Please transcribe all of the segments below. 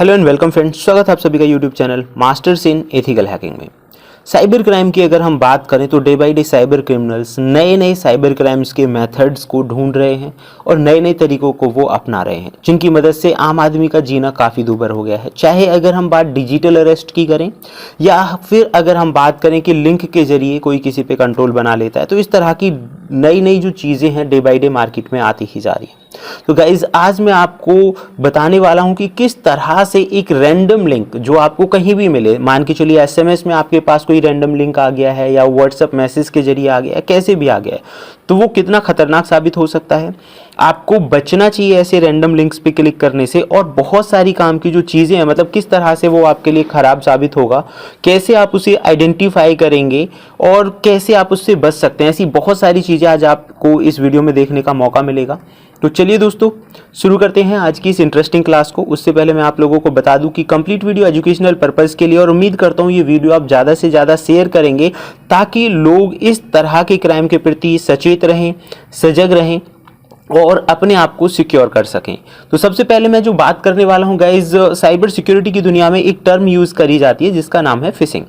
Hello and welcome friends, स्वागत है आप सभी का YouTube channel masters in ethical hacking में। साइबर क्राइम की अगर हम बात करें तो day by day cyber criminals नए नए साइबर क्राइम्स के मेथड्स को ढूंढ रहे हैं और नए नए तरीकों को वो अपना रहे हैं, जिनकी मदद से आम आदमी का जीना काफ़ी दूभर हो गया है। चाहे अगर हम बात डिजिटल अरेस्ट की करें या फिर अगर हम बात करें कि लिंक के जरिए कोई किसी पे कंट्रोल बना लेता है, तो इस तरह की नई नई जो चीज़ें हैं डे बाय डे मार्केट में आती ही जा रही है। तो गाइज आज मैं आपको बताने वाला हूं कि किस तरह से एक रैंडम लिंक जो आपको कहीं भी मिले, मान के चलिए एसएमएस में आपके पास कोई रैंडम लिंक आ गया है या व्हाट्सएप मैसेज के जरिए आ गया है, कैसे भी आ गया है, तो वो कितना खतरनाक साबित हो सकता है। आपको बचना चाहिए ऐसे रैंडम लिंक्स पे क्लिक करने से। और बहुत सारी काम की जो चीज़ें हैं, मतलब किस तरह से वो आपके लिए खराब साबित होगा, कैसे आप उसे आइडेंटिफाई करेंगे और कैसे आप उससे बच सकते हैं, ऐसी बहुत सारी चीज़ें आज आपको इस वीडियो में देखने का मौका मिलेगा। तो चलिए दोस्तों, शुरू करते हैं आज की इस इंटरेस्टिंग क्लास को। उससे पहले मैं आप लोगों को बता दूं कि कंप्लीट वीडियो एजुकेशनल पर्पस के लिए, और उम्मीद करता हूं ये वीडियो आप ज़्यादा से ज़्यादा शेयर करेंगे ताकि लोग इस तरह के क्राइम के प्रति सचेत रहें, सजग रहें और अपने आप को सिक्योर कर सकें। तो सबसे पहले मैं जो बात करने वाला हूं गाइज, साइबर सिक्योरिटी की दुनिया में एक टर्म यूज़ करी जाती है जिसका नाम है फिशिंग।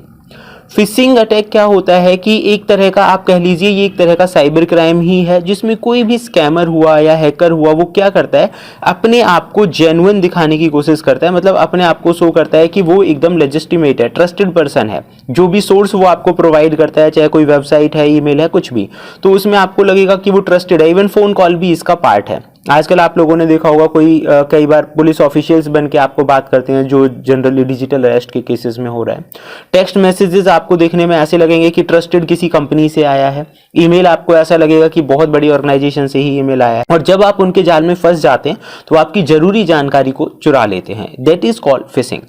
फिशिंग अटैक क्या होता है कि एक तरह का आप कह लीजिए ये एक तरह का साइबर क्राइम ही है, जिसमें कोई भी स्कैमर हुआ या हैकर हुआ, वो क्या करता है, अपने आप को जेन्युइन दिखाने की कोशिश करता है। मतलब अपने आप को शो करता है कि वो एकदम लेजिटिमेट है, ट्रस्टेड पर्सन है। जो भी सोर्स वो आपको प्रोवाइड करता है, चाहे कोई वेबसाइट है, ईमेल है, कुछ भी, तो उसमें आपको लगेगा कि वो ट्रस्टेड है। इवन फोन कॉल भी इसका पार्ट है। आजकल आप लोगों ने देखा होगा कई बार पुलिस ऑफिशियल्स बन के आपको बात करते हैं, जो जनरली डिजिटल अरेस्ट के केसेस में हो रहा है। टेक्स्ट मैसेजेस आपको देखने में ऐसे लगेंगे कि ट्रस्टेड किसी कंपनी से आया है। ईमेल आपको ऐसा लगेगा कि बहुत बड़ी ऑर्गेनाइजेशन से ही ईमेल आया है। और जब आप उनके जाल में फंस जाते हैं तो आपकी जरूरी जानकारी को चुरा लेते हैं। That is called fishing.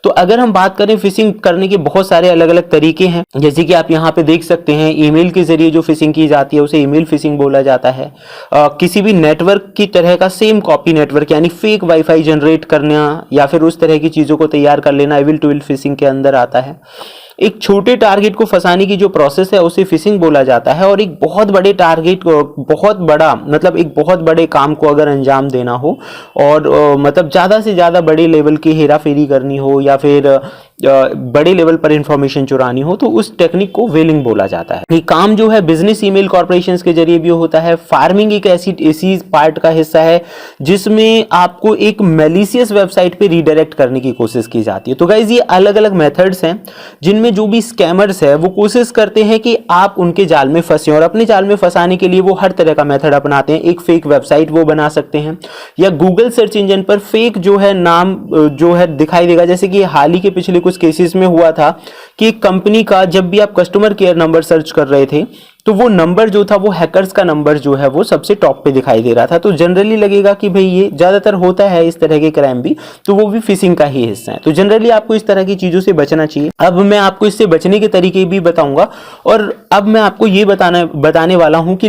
तो अगर हम बात करें, फिशिंग करने के बहुत सारे अलग अलग तरीके हैं, जैसे कि आप यहाँ पे देख सकते हैं। ईमेल के जरिए जो फिशिंग की जाती है उसे ईमेल फिशिंग बोला जाता है। किसी भी नेटवर्क की तरह का सेम कॉपी नेटवर्क, यानी फेक वाईफाई जनरेट करना या फिर उस तरह की चीजों को तैयार कर लेना, एविल टू विल फिशिंग के अंदर आता है। एक छोटे टारगेट को फंसाने की जो प्रोसेस है उसे फिशिंग बोला जाता है। और एक बहुत बड़े टारगेट को, बहुत बड़ा मतलब एक बहुत बड़े काम को अगर अंजाम देना हो और मतलब ज्यादा से ज्यादा बड़े लेवल की हेरा फेरी करनी हो या फिर बड़े लेवल पर इंफॉर्मेशन चुरानी हो, तो उस टेक्निक को वेलिंग बोला जाता है। ये काम जो है बिजनेस ईमेल कॉर्पोरेशंस के जरिए भी होता है। फार्मिंग एक ऐसी पार्ट का हिस्सा है जिसमें आपको एक मैलिशियस वेबसाइट पे रीडायरेक्ट करने की कोशिश की जाती है। तो गाइज ये अलग अलग मेथड्स हैं जिनमें जो भी स्कैमर्स है वो कोशिश करते हैं कि आप उनके जाल में फंसे, और अपने जाल में फंसाने के लिए वो हर तरह का मेथड अपनाते हैं। एक फेक वेबसाइट वो बना सकते हैं, या गूगल सर्च इंजन पर फेक जो है नाम जो है दिखाई देगा। जैसे कि हाल ही के पिछले कुछ केसेस में हुआ था कि एक कंपनी का जब भी आप कस्टमर केयर नंबर सर्च कर रहे थे तो वो नंबर जो था, वो हैकर्स का नंबर जो है वो सबसे टॉप पे दिखाई दे रहा था। तो जनरली लगेगा कि भाई ये ज्यादातर होता है इस तरह के क्राइम भी, तो वो भी फिशिंग का ही हिस्सा है। तो जनरली आपको इस तरह की चीजों से बचना चाहिए। अब मैं आपको इससे बचने के तरीके भी बताऊंगा, और अब मैं आपको ये बताने वाला हूं कि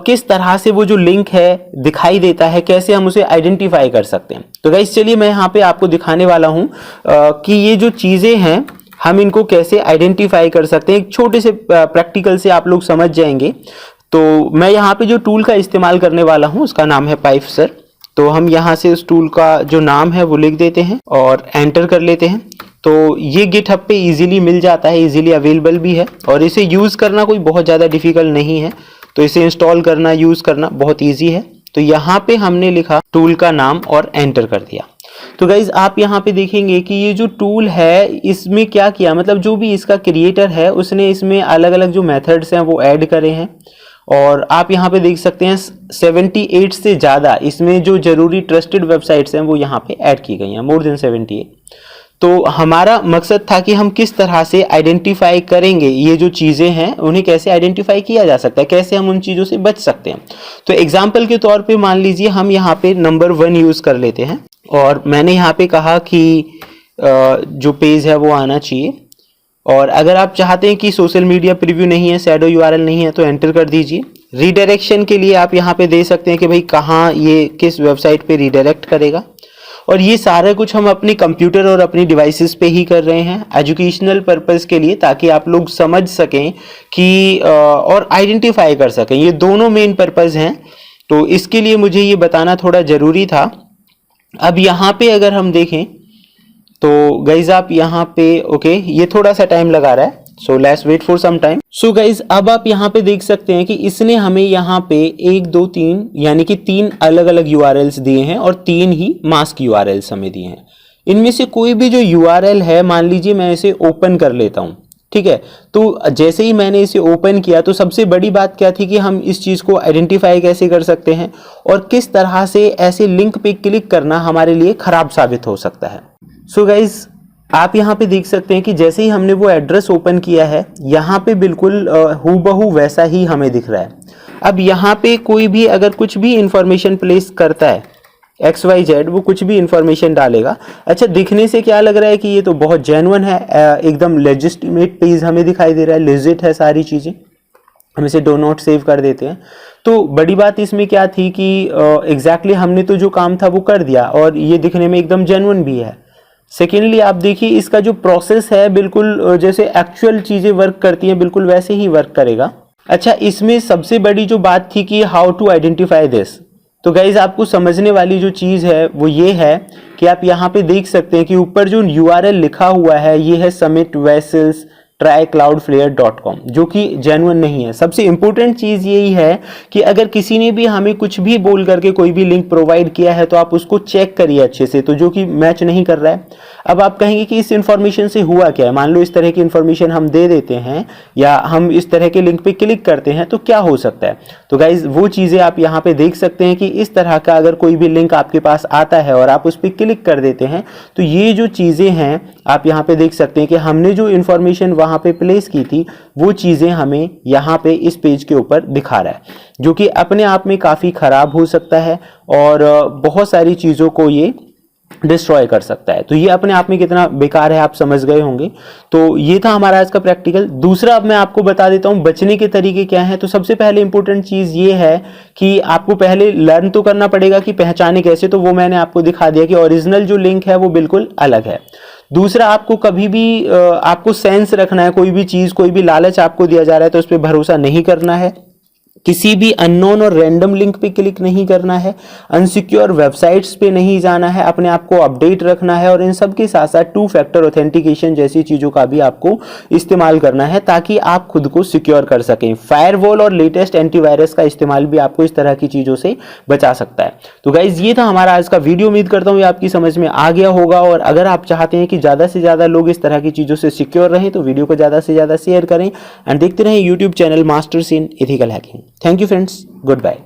किस तरह से वो जो लिंक है दिखाई देता है, कैसे हम उसे आइडेंटिफाई कर सकते हैं। तो गाइस चलिए मैं यहाँ पे आपको दिखाने वाला हूं कि ये जो चीजें हैं हम इनको कैसे आइडेंटिफाई कर सकते हैं। एक छोटे से प्रैक्टिकल से आप लोग समझ जाएंगे। तो मैं यहाँ पे जो टूल का इस्तेमाल करने वाला हूँ उसका नाम है पाइपसर। तो हम यहाँ से उस टूल का जो नाम है वो लिख देते हैं और एंटर कर लेते हैं। तो ये गिटहब पे इजीली मिल जाता है, इजीली अवेलेबल भी है, और इसे यूज़ करना कोई बहुत ज़्यादा डिफिकल्ट नहीं है। तो इसे इंस्टॉल करना, यूज़ करना बहुत ईजी है। तो यहाँ पे हमने लिखा टूल का नाम और एंटर कर दिया। तो गाइज आप यहाँ पे देखेंगे कि ये जो टूल है इसमें क्या किया, मतलब जो भी इसका क्रिएटर है उसने इसमें अलग अलग जो मेथड्स हैं वो ऐड करे हैं। और आप यहाँ पे देख सकते हैं 78 से ज़्यादा इसमें जो जरूरी ट्रस्टेड वेबसाइट्स हैं वो यहाँ पे ऐड की गई हैं, मोर देन 78। तो हमारा मकसद था कि हम किस तरह से आइडेंटिफाई करेंगे ये जो चीज़ें हैं, उन्हें कैसे आइडेंटिफाई किया जा सकता है, कैसे हम उन चीज़ों से बच सकते हैं। तो एग्जाम्पल के तौर पे मान लीजिए हम यहाँ पे नंबर 1 यूज़ कर लेते हैं, और मैंने यहाँ पे कहा कि जो पेज है वो आना चाहिए। और अगर आप चाहते हैं कि सोशल मीडिया प्रीव्यू नहीं है, शैडो यूआरएल नहीं है, तो एंटर कर दीजिए। रीडायरेक्शन के लिए आप यहाँ पे दे सकते हैं कि भाई कहाँ ये किस वेबसाइट पे रीडायरेक्ट करेगा। और ये सारा कुछ हम अपने कंप्यूटर और अपनी डिवाइसेस पे ही कर रहे हैं एजुकेशनल पर्पस के लिए, ताकि आप लोग समझ सकें कि और आइडेंटिफाई कर सकें। ये दोनों मेन पर्पस हैं। तो इसके लिए मुझे ये बताना थोड़ा ज़रूरी था अब यहाँ पे अगर हम देखें तो गाइज आप यहाँ पे ओके ये थोड़ा सा टाइम लगा रहा है, so let's wait for some time. So guys अब आप यहाँ पे देख सकते हैं कि इसने हमें यहाँ पे 1 2 3 यानी कि 3 अलग अलग यूआरएल्स दिए हैं और 3 ही मास्क यूआरएल्स हमें दिए हैं। इनमें से कोई भी जो यूआरएल है, मान लीजिए मैं इसे ओपन कर लेता हूँ, ठीक है। तो जैसे ही मैंने इसे ओपन किया तो सबसे बड़ी बात क्या थी कि हम इस चीज़ को आइडेंटिफाई कैसे कर सकते हैं और किस तरह से ऐसे लिंक पे क्लिक करना हमारे लिए खराब साबित हो सकता है। सो गाइज आप यहाँ पे देख सकते हैं कि जैसे ही हमने वो एड्रेस ओपन किया है, यहाँ पे बिल्कुल हूबहू वैसा ही हमें दिख रहा है। अब यहाँ पे कोई भी अगर कुछ भी इंफॉर्मेशन प्लेस करता है, XYZ वो कुछ भी इंफॉर्मेशन डालेगा, अच्छा दिखने से क्या लग रहा है कि ये तो बहुत जेन्युइन है, एकदम लेजिटिमेट पेज हमें दिखाई दे रहा है, लेजिट है सारी चीज़ें, हम इसे डो नॉट सेव कर देते हैं। तो बड़ी बात इसमें क्या थी कि एग्जैक्टली हमने तो जो काम था वो कर दिया और ये दिखने में एकदम जेन्युइन भी है। सेकेंडली आप देखिए इसका जो प्रोसेस है बिल्कुल जैसे एक्चुअल चीज़ें वर्क करती हैं बिल्कुल वैसे ही वर्क करेगा। अच्छा इसमें सबसे बड़ी जो बात थी कि हाउ टू आइडेंटिफाई दिस, तो गाइज आपको समझने वाली जो चीज़ है वो ये है कि आप यहाँ पे देख सकते हैं कि ऊपर जो URL लिखा हुआ है ये है summitvessels.trycloudflare.com, जो कि जेन्युइन नहीं है। सबसे इंपॉर्टेंट चीज़ यही है कि अगर किसी ने भी हमें कुछ भी बोल करके कोई भी लिंक प्रोवाइड किया है तो आप उसको चेक करिए अच्छे से, तो जो कि मैच नहीं कर रहा है। अब आप कहेंगे कि इस इंफॉर्मेशन से हुआ क्या है, मान लो इस तरह की इंफॉर्मेशन हम दे देते हैं या हम इस तरह के लिंक पे क्लिक करते हैं तो क्या हो सकता है। तो गाइज वो चीज़ें आप यहाँ पे देख सकते हैं कि इस तरह का अगर कोई भी लिंक आपके पास आता है और आप उस पर क्लिक कर देते हैं तो ये जो चीज़ें हैं आप यहाँ पे देख सकते हैं कि हमने जो इंफॉर्मेशन वहाँ पे प्लेस की थी वो चीज़ें हमें यहाँ पे इस पेज के ऊपर दिखा रहा है, जो कि अपने आप में काफ़ी ख़राब हो सकता है और बहुत सारी चीज़ों को ये डिस्ट्रॉय कर सकता है। तो ये अपने आप में कितना बेकार है आप समझ गए होंगे। तो ये था हमारा आज का प्रैक्टिकल। दूसरा अब मैं आपको बता देता हूँ बचने के तरीके क्या हैं। तो सबसे पहले इंपॉर्टेंट चीज़ ये है कि आपको पहले लर्न तो करना पड़ेगा कि पहचाने कैसे, तो वो मैंने आपको दिखा दिया कि ओरिजिनल जो लिंक है वो बिल्कुल अलग है। दूसरा आपको कभी भी आपको सेंस रखना है, कोई भी चीज़ कोई भी लालच आपको दिया जा रहा है तो उस पर भरोसा नहीं करना है, किसी भी अननोन और रैंडम लिंक पे क्लिक नहीं करना है, अनसिक्योर वेबसाइट्स पे नहीं जाना है, अपने आप को अपडेट रखना है और इन सब के साथ साथ 2 फैक्टर ऑथेंटिकेशन जैसी चीज़ों का भी आपको इस्तेमाल करना है ताकि आप खुद को सिक्योर कर सकें। फायरवॉल और लेटेस्ट एंटीवायरस का इस्तेमाल भी आपको इस तरह की चीज़ों से बचा सकता है। तो गाइज ये था हमारा आज का वीडियो। उम्मीद करता हूँ ये आपकी समझ में आ गया होगा और अगर आप चाहते हैं कि ज़्यादा से ज़्यादा लोग इस तरह की चीज़ों से सिक्योर रहें तो वीडियो को ज़्यादा से ज़्यादा शेयर करें एंड देखते रहें YouTube channel masters in ethical hacking. Thank you friends. Goodbye.